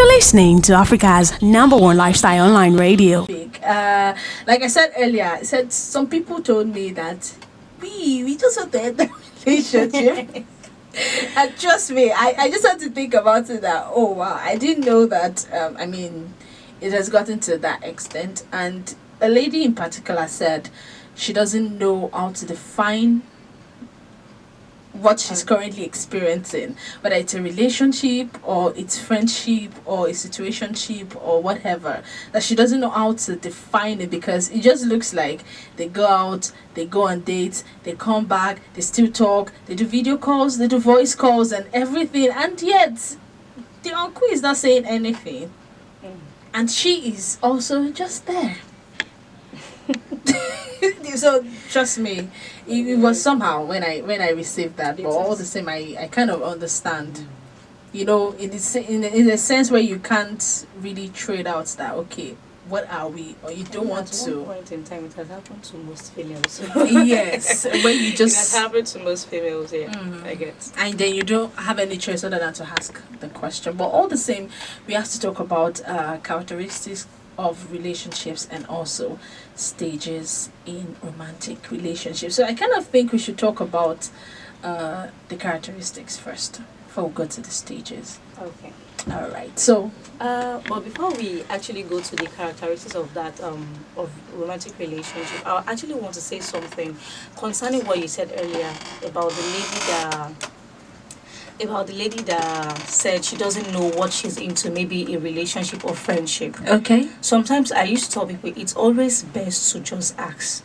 You're listening to Africa's #1 lifestyle online radio. Like I said earlier, I said some people told me that we just want to end the relationship. And trust me, I just had to think about it that, oh wow, I didn't know that, it has gotten to that extent. And a lady in particular said she doesn't know how to define what she's currently experiencing, whether it's a relationship or it's friendship or a situationship or whatever, that she doesn't know how to define it, because it just looks like they go out, they go on dates, they come back, they still talk, they do video calls, they do voice calls and everything, and yet the uncle is not saying anything, and she is also just there. So trust me, it was somehow when I received that, but all the same I kind of understand, in a sense where you can't really trade out that, okay, what are we, or you don't want to. At one point in time, it has happened to most females. Yes, when you just, it has happened to most females. Yeah, I get. And then you don't have any choice other than to ask the question. But all the same, we have to talk about characteristics of relationships and also stages in romantic relationships. So I kind of think we should talk about the characteristics first before we go to the stages. Okay. All right. So, but before we actually go to the characteristics of that of romantic relationship, I actually want to say something concerning what you said earlier about the lady that said she doesn't know what she's into, maybe a relationship or friendship. okay. Sometimes I used to tell people it's always best to just ask.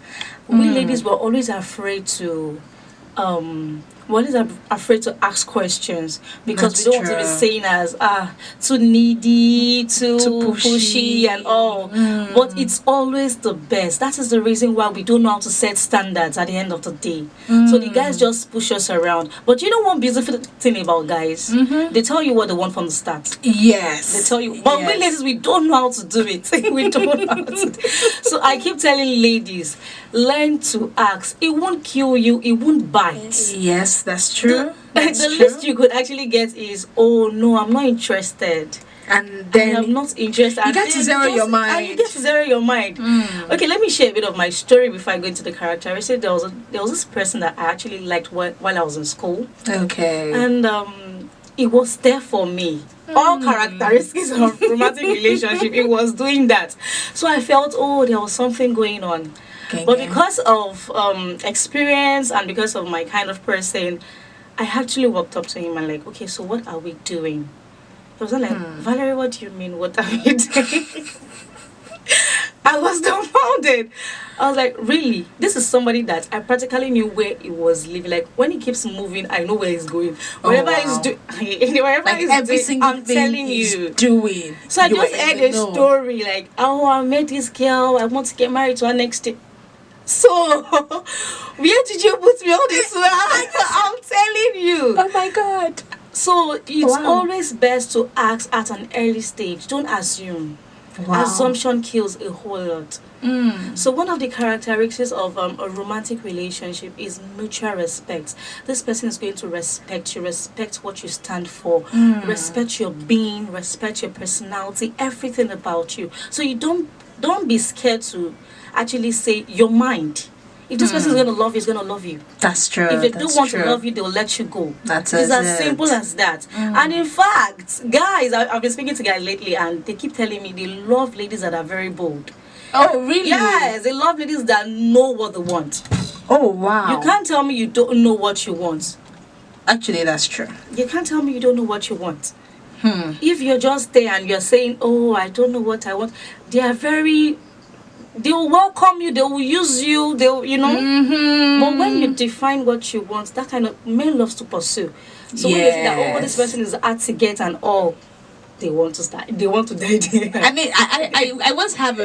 We ladies were always afraid to afraid to ask questions because That's we don't want to be true. seen as too needy, too pushy and all. But it's always the best. That is the reason why we don't know how to set standards at the end of the day. So the guys just push us around. But you know one beautiful thing about guys? They tell you what they want from the start. Yes. They tell you, but we ladies, we don't know how to do it. We don't know how to do it. So I keep telling ladies, learn to ask. It won't kill you, it won't bite. Yes, that's true. That's The true. least you could actually get is, oh no, I'm not interested. And then I'm not interested. you get to zero your mind. And you get to zero your mind. Okay, let me share a bit of my story before I go into the characteristics. There was this person that I actually liked while I was in school. Okay. And it was there for me. All characteristics of romantic relationship, it was doing that. So I felt, oh, there was something going on. Okay, But yeah. because of experience and because of my kind of person, I actually walked up to him and like, okay, so what are we doing? He was like, Valerie, what do you mean? What are we doing? I was dumbfounded. I was like, really? This is somebody that I practically knew where he was living. Like, when he keeps moving, I know where he's going. Whatever he's doing, wherever Like he's every doing, single I'm thing telling he's you. doing. So I you just were heard in a the know. story like, oh, I met this girl. I want to get married to her next day. So, where did you put me all this way? I'm telling you. Oh my God. So, it's Wow. always best to ask at an early stage. Don't assume. Wow. Assumption kills a whole lot. So one of the characteristics of a romantic relationship is mutual respect. This person is going to respect you, respect what you stand for, respect your being, respect your personality, everything about you. So you don't be scared to actually say your mind. If this person is going to love you, he's going to love you. That's true. If they That's don't want true. to love you, they'll let you go. That's It's as it. simple as that. And in fact, guys, I've been speaking to guys lately and they keep telling me they love ladies that are very bold. Oh, really? Yes, they love ladies that know what they want. Oh, wow. You can't tell me you don't know what you want. Actually, that's true. You can't tell me you don't know what you want. If you're just there and you're saying, oh, I don't know what I want, they will welcome you, they will use you, But when you define what you want, that kind of men loves to pursue. So when you say that, oh, this person is hard to get and all, they want to date. I mean, I once have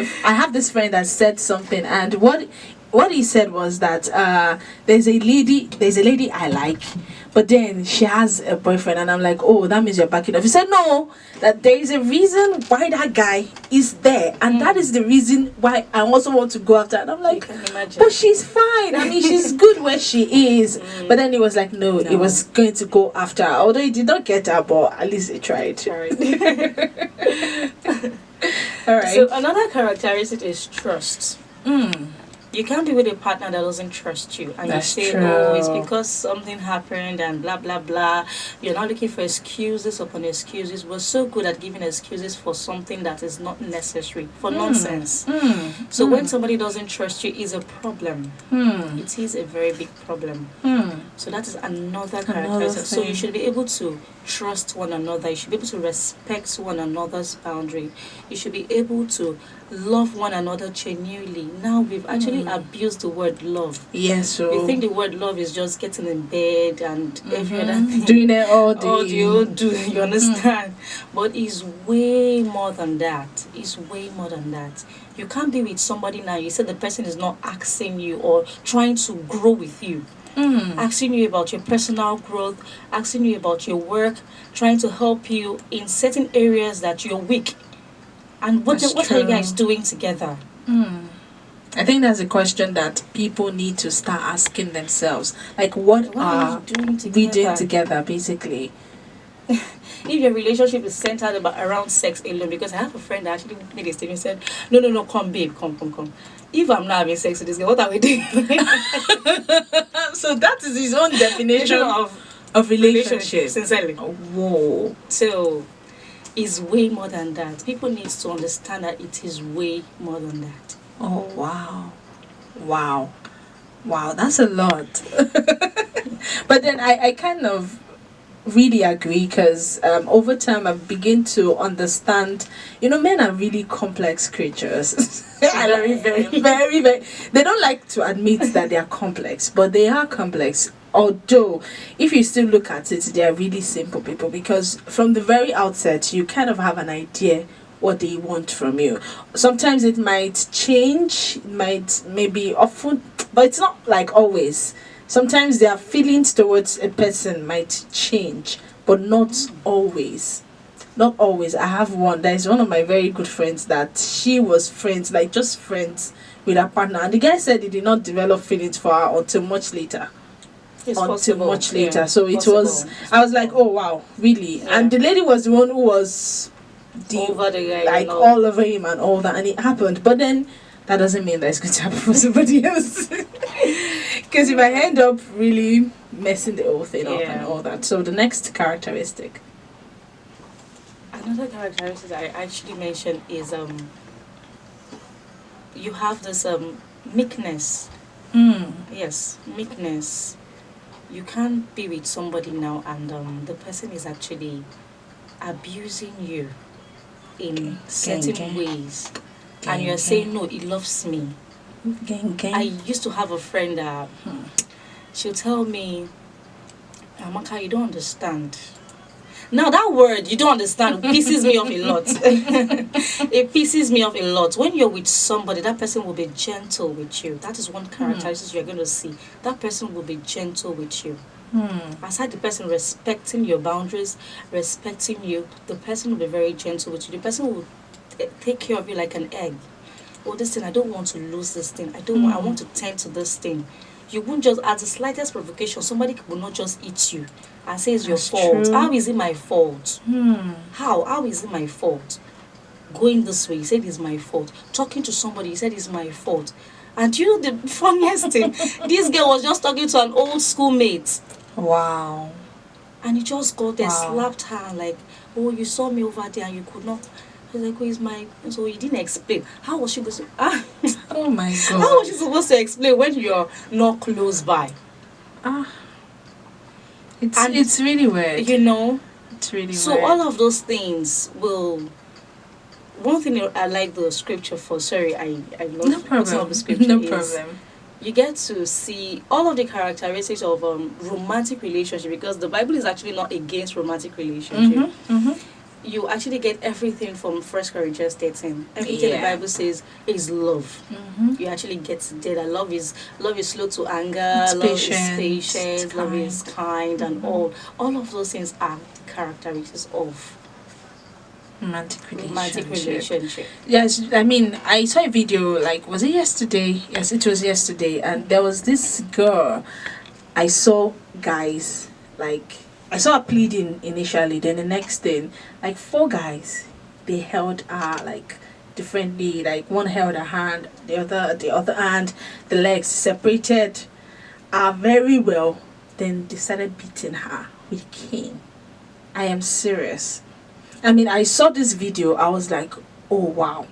this friend that said something, and what he said was that there's a lady I like, but then she has a boyfriend, and I'm like, oh, that means you're backing off. He said no, that there is a reason why that guy is there, and that is the reason why I also want to go after. And I'm like, but she's fine. I mean, she's good where she is. But then he was like, no, he was going to go after her, although he did not get her, but at least he tried. All right. So another characteristic is trust. You can't be with a partner that doesn't trust you, and That's you say, true. "Oh, it's because something happened," and blah blah blah. You're not looking for excuses upon excuses. We're so good at giving excuses for something that is not necessary, for nonsense. So when somebody doesn't trust you, is a problem. It is a very big problem. So that is another characteristic. So you should be able to trust one another. You should be able to respect one another's boundary. You should be able to love one another genuinely. Now we've actually abused the word love. Yes, so We think the word love is just getting in bed and every other thing. doing it all day. All the old do, you understand? But it's way more than that. It's way more than that. You can't be with somebody now. You said the person is not asking you or trying to grow with you. Asking you about your personal growth, asking you about your work, trying to help you in certain areas that you're weak. And what are you guys doing together? I think that's a question that people need to start asking themselves. Like, what are we doing together, basically? If your relationship is centered around sex alone, because I have a friend that actually made a statement, said, no, come babe, come. If I'm not having sex with this girl, what are we doing? So that is his own definition of relationship. Sincerely. Whoa. So it's way more than that. People need to understand that it is way more than that. Oh, wow, that's a lot. But then I kind of really agree, because over time I've begin to understand, men are really complex creatures. Very, very, very. They don't like to admit that they are complex, but they are complex. Although, if you still look at it, they are really simple people, because from the very outset, you kind of have an idea what they want from you. Sometimes it might change, maybe often, but it's not like always. Sometimes their feelings towards a person might change, but not always. Not always. I have one. There is one of my very good friends that she was friends, like just friends with her partner, and the guy said he did not develop feelings for her until much later. Much later. Yeah, so it was. I was like, oh wow, really? Yeah. And the lady was the one who was over the guy, like all over him and all that, and it happened. But then that doesn't mean that it's going to happen for somebody else. Because you might end up really messing the whole thing up and all that. So the next characteristic. Another characteristic I actually mentioned is you have this meekness. Yes, meekness. You can't be with somebody now and the person is actually abusing you in certain ways, and you're saying, no, he loves me. I used to have a friend that she'll tell me, Amaka, you don't understand. Now that word, you don't understand, pisses me off a lot. It pisses me off a lot. When you're with somebody, that person will be gentle with you. That is one characteristic you're going to see. That person will be gentle with you. Aside the person respecting your boundaries, respecting you, the person will be very gentle with you. The person will take care of you like an egg. Oh, this thing, I don't want to lose this thing. I want to tend to this thing. You won't just, at the slightest provocation, somebody will not just eat you and say it's your fault. True. How is it my fault? How is it my fault? Going this way, he said it's my fault. Talking to somebody, he said it's my fault. And you know the funniest thing, this girl was just talking to an old schoolmate. Wow. And he just got there, slapped her like, oh, you saw me over there and you could not. I was like, who is my... So he didn't explain. How was she supposed to... Oh my God. How was she supposed to explain when you're not close by? It's really weird. You know? It's really weird. So all of those things will... One thing I like the scripture for, I love no problem. The scripture No is problem. You get to see all of the characteristics of romantic relationship, because the Bible is actually not against romantic relationship. You actually get everything from 1 Corinthians 13. Everything the Bible says is love. You actually get there. That love is slow to anger, love is patient, love is kind, and all of those things are characteristics of romantic relationship. Yes, I mean, I saw a video, like, was it yesterday? Yes, it was yesterday. And there was this girl. I saw guys, like, I saw her pleading initially. Then the next thing, like, 4 guys, they held her, like, differently. Like one held her hand, the other hand, the legs separated very well. Then they started beating her with cane. I am serious. I mean, I saw this video. I was like, oh wow.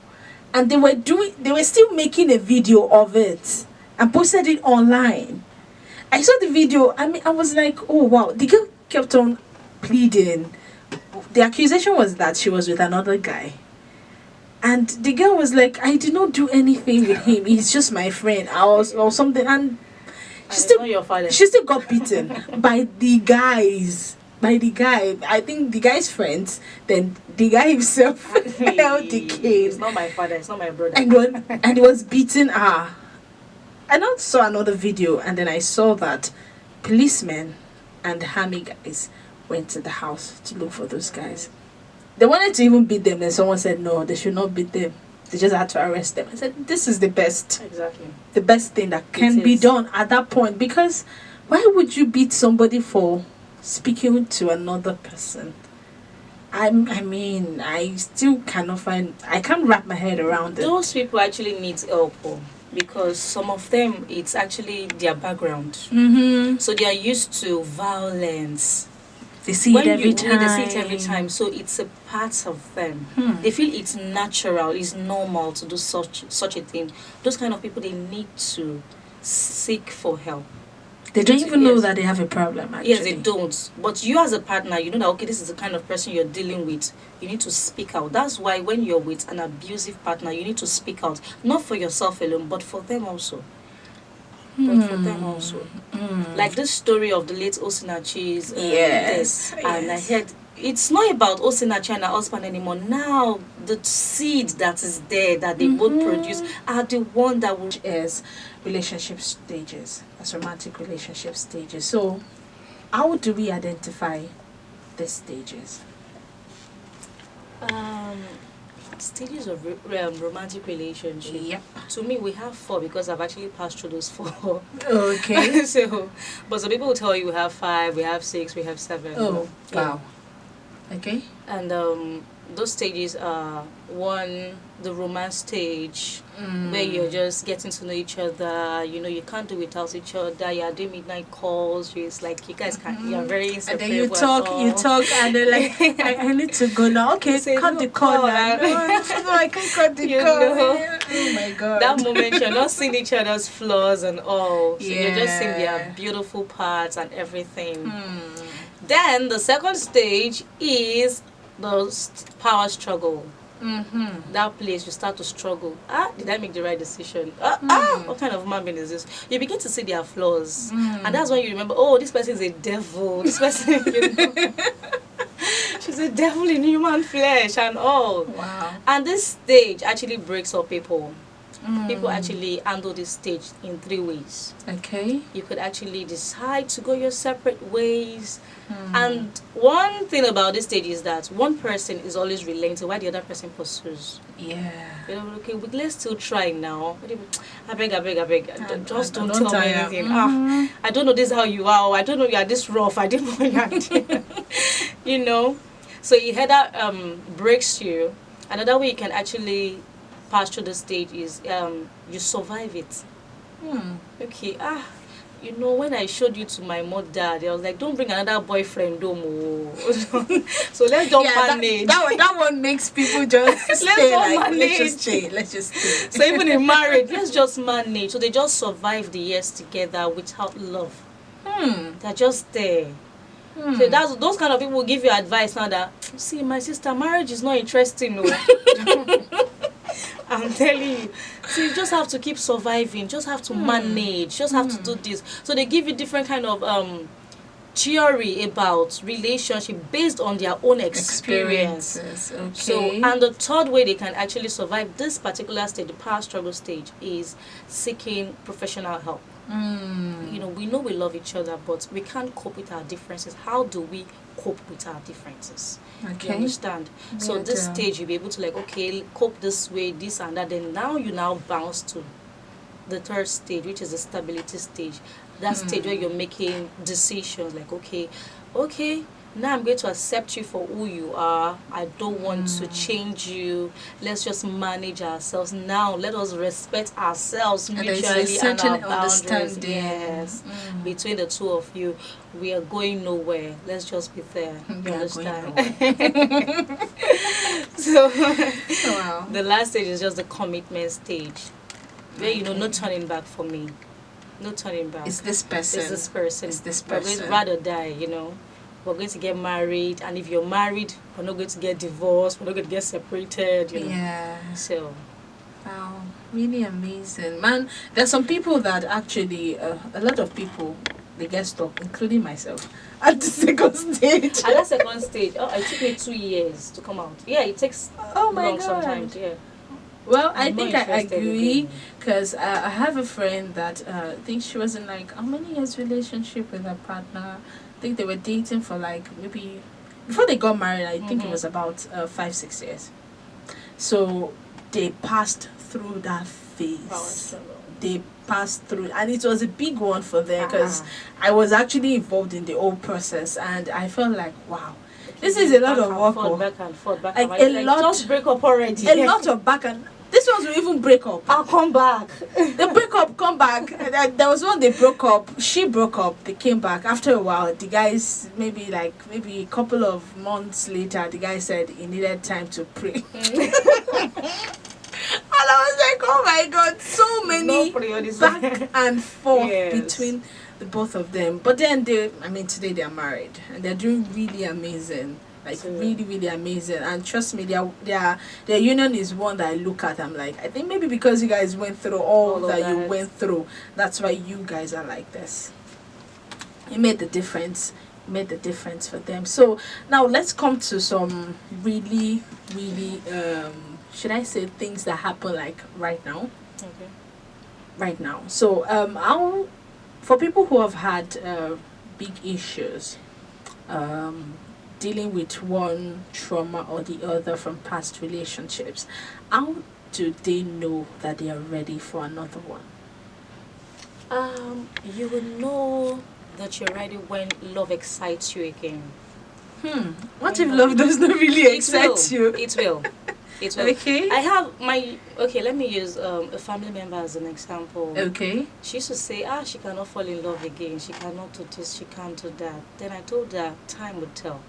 And they were still making a video of it and posted it online. I saw the video. I mean, I was like, oh wow. The girl kept on pleading. The accusation was that she was with another guy. And the girl was like, I did not do anything with him. He's just my friend. Or something. And she still got beaten by the guys. By the guy. I think the guy's friends. Then the guy himself held the cane. It's not my father. It's not my brother. And he was beating her. I now saw another video, and then I saw that policemen and the army guys went to the house to look for those guys. They wanted to even beat them, and someone said no, they should not beat them. They just had to arrest them. I said, this is the best. Exactly. The best thing that can be done at that point. Because why would you beat somebody for speaking to another person? I mean, I still cannot I can't wrap my head around it. Those people actually need help, because some of them, it's actually their background. Mm-hmm. So they are used to violence. They see it every time. They see it every time. So it's a part of them. They feel it's natural, it's normal to do such a thing. Those kind of people, they need to seek for help. They don't even know that they have a problem, actually. Yes, they don't. But you as a partner, you know that, okay, this is the kind of person you're dealing with. You need to speak out. That's why when you're with an abusive partner, you need to speak out. Not for yourself alone, but for them also. Like this story of the late Osinachi's death. And I heard, it's not about Osinachi and her husband anymore. Now, the seed that is there, that they both produce, are the one that will... is relationship stages. That's romantic relationship stages. So, how do we identify the stages? Stages of romantic relationship. Yep. To me, we have 4 because I've actually passed through those 4. Okay. So, but some people will tell you we have 5, we have 6, we have 7. Oh, wow. Okay. And those stages are 1, the romance stage, where you're just getting to know each other. You know, you can't do without each other. You're doing midnight calls. It's like you guys can't. You're very inseparable. And then you talk, and they're like, I need to go now. Okay, cut the call. No, I can't cut the call. Know? Oh my God. That moment, you're not seeing each other's flaws and all. So you're just seeing their beautiful parts and everything. Then the second stage is the power struggle. That place you start to struggle. Did I make the right decision? What kind of human being is this? You begin to see their flaws, and that's when you remember, oh, this person is a devil. This person, she's a devil in human flesh and all. Wow. And this stage actually breaks up people. People actually handle this stage in 3 ways. Okay. You could actually decide to go your separate ways. And one thing about this stage is that one person is always relenting while the other person pursues. Yeah. You know, okay, let's still try now. I beg. Just don't tell me anything. I don't know this is how you are. Or I don't know you are this rough. I didn't know you are you know. So it either breaks you. Another way you can actually pass through the stage is you survive it. Okay, you know, when I showed you to my mother, they was like, don't bring another boyfriend home. So let's just manage. That one makes people just stay let's just stay. So even in marriage, let's just manage. So they just survive the years together without love. They're just there. So those kind of people will give you advice now that, see, my sister, marriage is not interesting. No. I'm telling you. So you just have to keep surviving, just have to manage, just have to do this. So they give you different kind of theory about relationship based on their own experience. Okay. So, and the third way they can actually survive this particular stage, the power struggle stage, is seeking professional help. You know we love each other, but we can't cope with our differences. How do we cope with our differences? Okay. You understand? So this stage you'll be able to like, okay, cope this way, this and that. Then now you bounce to the third stage, which is the stability stage. That stage where you're making decisions like, okay, now I'm going to accept you for who you are. I don't want to change you. Let's just manage ourselves. Now let us respect ourselves And there's a mutually and certain our boundaries. understanding. Yes. Between the two of you, we are going nowhere. Let's just be there. We You are going understand? So Wow. the last stage is just the commitment stage. Where no turning back for me. No turning back. It's this person. It's this person. It's this We're going person. to rather die. We're going to get married, and if you're married, we're not going to get divorced, we're not going to get separated, Yeah. So, Wow. Really amazing. Man, there's some people that actually, a lot of people, they get stuck, including myself, at the second stage. at that second stage, it took me 2 years to come out. Yeah, it takes Oh my long God. sometimes, yeah. Well, I I'm think not I interested agree again. because I have a friend that I think she was in like how many years relationship with her partner. I think they were dating for like maybe before they got married. I think it was about 5-6 years. So they passed through that phase. Wow, that's so long. They passed through, and it was a big one for them because I was actually involved in the whole process, and I felt like wow. This is a lot of work. Back and forth, back Like and forth. a lot- Just break up already. A lot of back and this ones will even break up. I'll come back. They break up, come back. There was one they broke up. She broke up. They came back after a while. The guys maybe a couple of months later, the guy said he needed time to pray. And I was like, oh my God, so many back and forth Yes. between the both of them. But then today they are married and they're doing really amazing. Like So- really, really amazing. And trust me, their union is one that I look at. I'm like, I think maybe because you guys went through all of that you that. went through, that's why you guys are like this. It made the difference. It made the difference for them. So now let's come to some really, really should I say things that happen like right now? Okay. Right now. So how for people who have had big issues, dealing with one trauma or the other from past relationships, how do they know that they are ready for another one? You will know that you're ready when love excites you again. What if love does not really excite you? It will. It will. Okay. I have let me use a family member as an example. Okay. She used to say, she cannot fall in love again. She cannot do this, she can't do that. Then I told her, time would tell.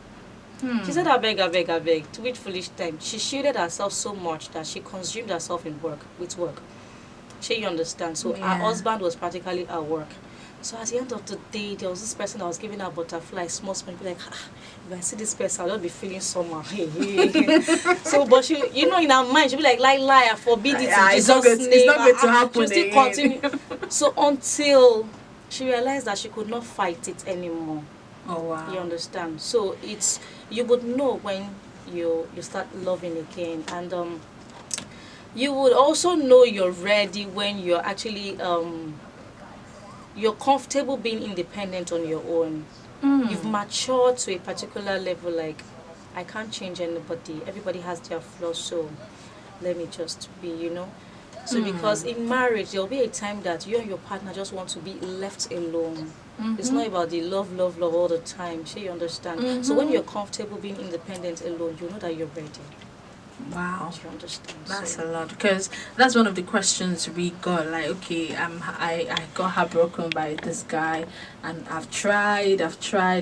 She said, I beg. To which foolish time. She shielded herself so much that she consumed herself with work. You understand? So her husband was practically at work. So at the end of the day, there was this person that was giving her butterfly, small, be like, if I see this person, I'll just be feeling somehow. So, but she, in her mind, she'll be like, lie, I forbid it in Jesus' name. It's not going to happen She'll still again. continue. So until she realized that she could not fight it anymore. Oh wow. You understand? So you would know when you start loving again, and you would also know you're ready when you're actually you're comfortable being independent on your own. You've matured to a particular level, like I can't change anybody. Everybody has their flaws, so let me just be, So because in marriage, there'll be a time that you and your partner just want to be left alone. It's not about the love all the time. You understand? So when you're comfortable being independent alone, you know that you're ready. Wow. You understand? That's a lot, because that's one of the questions we got. Like, okay, I got heartbroken by this guy, and I've tried,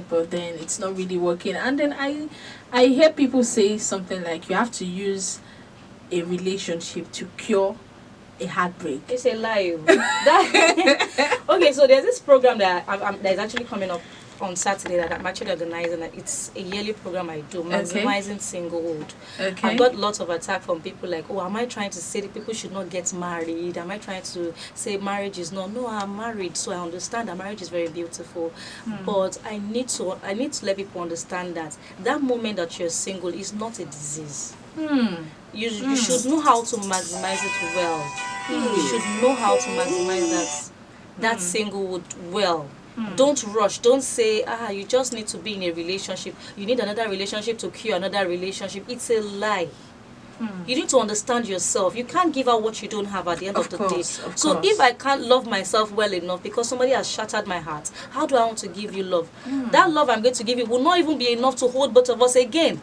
but then it's not really working. And then I hear people say something like, you have to use a relationship to cure a heartbreak. It's a lie. Okay, so there's this program that that is actually coming up on Saturday that I'm actually organizing. It's a yearly program I do, maximizing singlehood. Okay. I've got lots of attack from people like, am I trying to say that people should not get married? Am I trying to say marriage is not? No, I'm married, so I understand that marriage is very beautiful. But I need to let people understand that moment that you're single is not a disease. You should know how to maximize it well. You should know how to maximize that singlehood well. Don't rush. Don't say, you just need to be in a relationship. You need another relationship to cure another relationship. It's a lie. You need to understand yourself. You can't give out what you don't have at the end of the day. Of So course. if I can't love myself well enough because somebody has shattered my heart, how do I want to give you love? That love I'm going to give you will not even be enough to hold both of us again.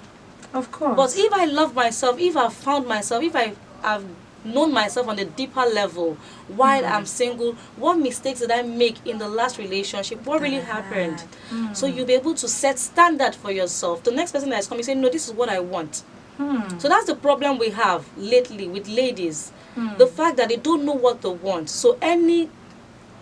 Of course. But if I love myself, if I've found myself, if I've known myself on a deeper level while I'm single, what mistakes did I make in the last relationship? What really happened? So you'll be able to set standard for yourself. The next person that is coming saying, no, this is what I want. So that's the problem we have lately with ladies. The fact that they don't know what they want. So any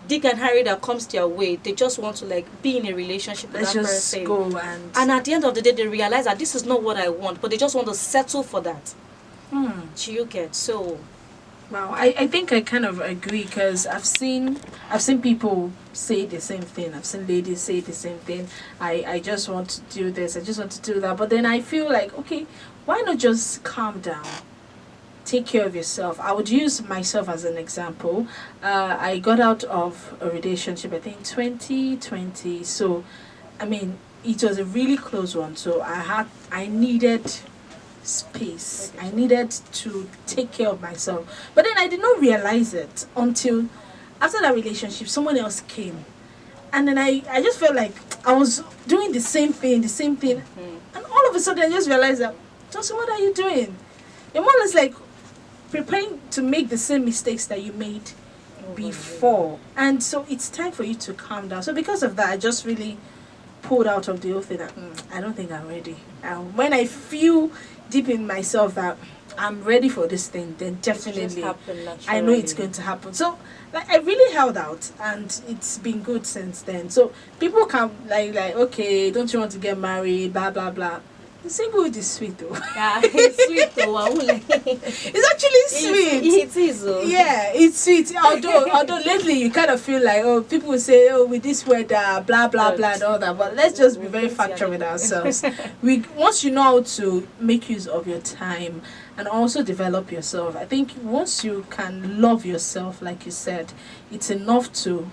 Dick and Harry that comes their way, they just want to like be in a relationship with Let's that just person. go And at the end of the day, they realize that this is not what I want, but they just want to settle for that. Do you get? So wow, I think I kind of agree, because I've seen people say the same thing. I've seen ladies say the same thing. I just want to do this, I just want to do that. But then I feel like, okay, why not just calm down? Take care of yourself. I would use myself as an example. I got out of a relationship, I think 2020. So, I mean, it was a really close one. So I needed space. I needed to take care of myself. But then I did not realize it until after that relationship, someone else came. And then I just felt like I was doing the same thing. And all of a sudden I just realized that, Johnson, what are you doing? You're more or less like preparing to make the same mistakes that you made before. And so it's time for you to calm down. So because of that, I just really pulled out of the whole thing that I don't think I'm ready. When I feel deep in myself that I'm ready for this thing, then definitely I know it's going to happen. So like I really held out, and it's been good since then. So people can like okay, don't you want to get married, blah blah blah. Singlehood is sweet though. yeah, it's sweet though. It's actually sweet. It is. Yeah, it's sweet. Although lately you kind of feel like, oh, people will say, oh, with this weather, blah blah blah and all that. But let's just be very factual with ourselves. Once you know how to make use of your time and also develop yourself, I think once you can love yourself, like you said, it's enough to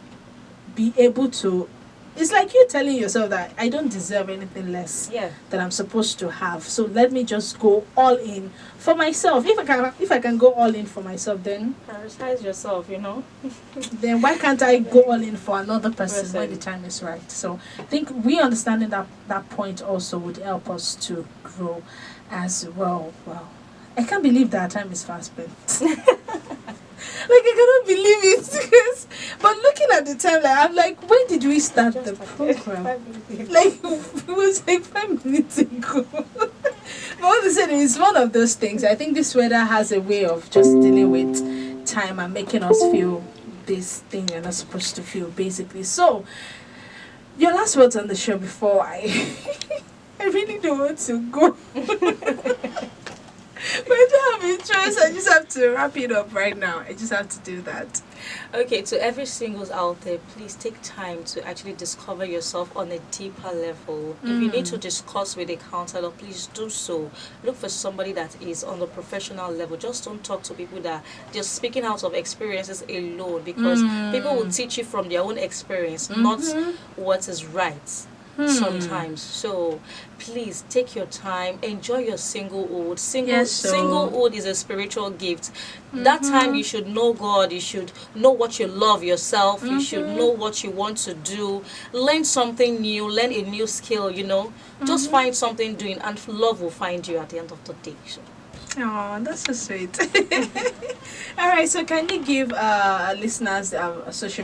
be able to. It's like you telling yourself that I don't deserve anything less that I'm supposed to have. So let me just go all in for myself. If I can go all in for myself, then prioritize yourself, then why can't I go all in for another person when the time is right? So I think we understanding that point also would help us to grow as well. Wow. I can't believe that time is fast spent. Like I cannot believe it. But looking at the time, like I'm like, when did we start the program? Like it was like 5 minutes ago. But all of a sudden, it's one of those things. I think this weather has a way of just dealing with time and making us feel this thing we're not supposed to feel, basically. So, your last words on the show before I really don't want to go. But I don't have a choice. I just have to wrap it up right now. I just have to do that. Okay, to every singles out there, please take time to actually discover yourself on a deeper level. If you need to discuss with a counselor, please do so. Look for somebody that is on the professional level. Just don't talk to people that just speaking out of experiences alone, because people will teach you from their own experience, not what is right. Sometimes. So please take your time, enjoy your singlehood. Singlehood is a spiritual gift. That time you should know God, you should know what you love yourself, you should know what you want to do, learn something new, learn a new skill, just find something doing, and love will find you at the end of the day. So. Oh, that's so sweet. All right, so can you give listeners social